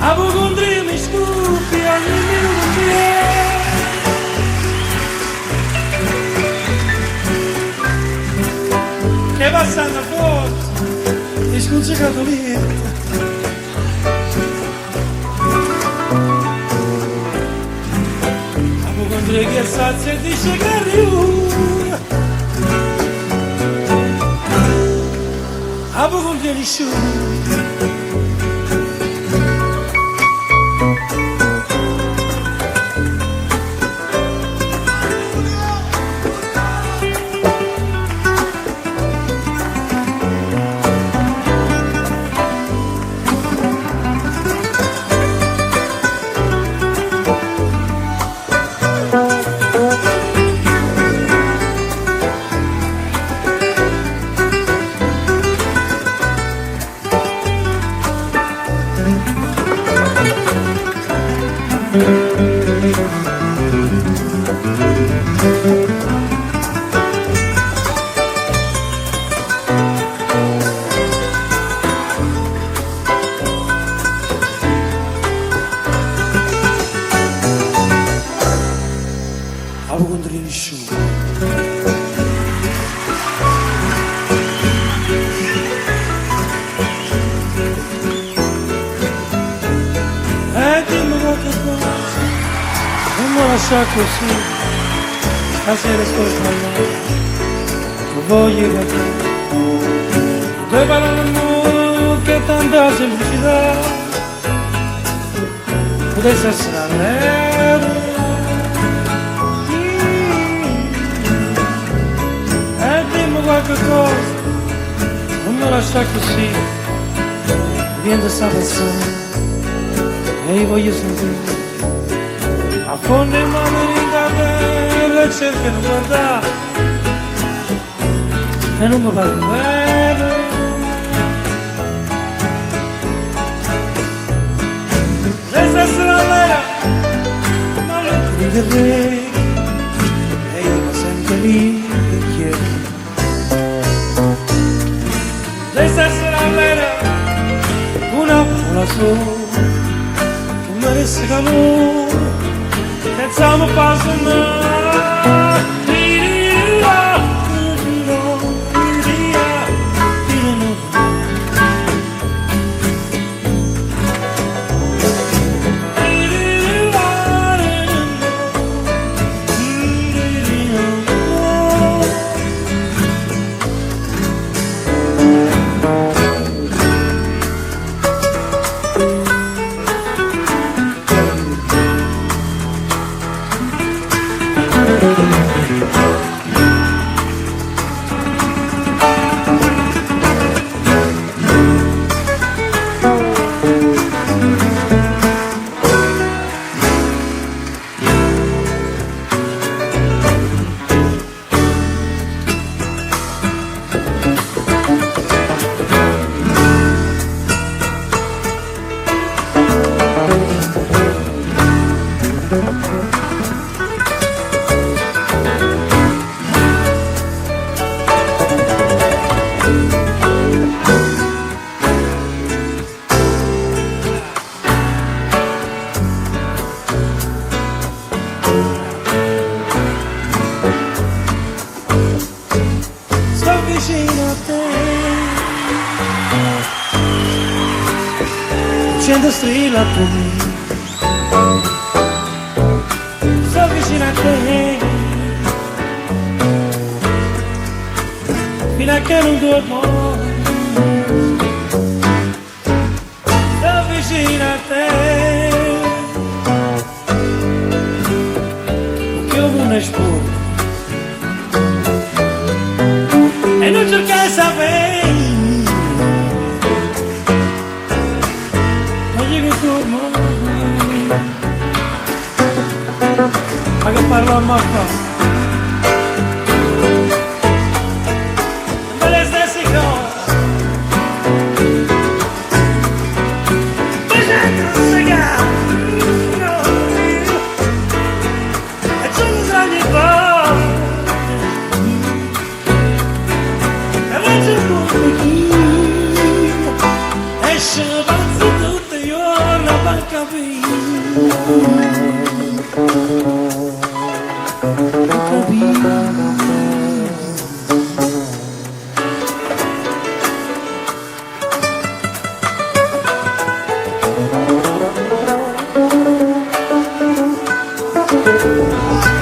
Appocundria mi scoppia ogni minuto che passanno forte e sconcetato lietto. Appocundria che sazio e dice che è riuno. Appocundria nisciuno. Appocundria nisciuno. Dimmi quaccheccosa, non mi lasciare così, stasera sto sballato, che voglio da te. Due parole che tanta semplicità, potesse essere allero. Dimmi quaccheccosa, non mi lasciare così, viene sta persona. E io voglio sentire affondo in mano in capello e cerco di guardare e non mi parlo bene. Se stasera allero ma non ti vedrei e io mi sento lì e chiedo. Se stasera allero una parola sola merece calor, pensamos passanno. Vicino a te, accendo strilla tu, sto vicino a te, fino a che non dormo, sto vicino a te, che ho una spura. E non cercare sapere, voglio che torno, ma che parlo a mmocca, ma le stesse cose, facendo segare, Thank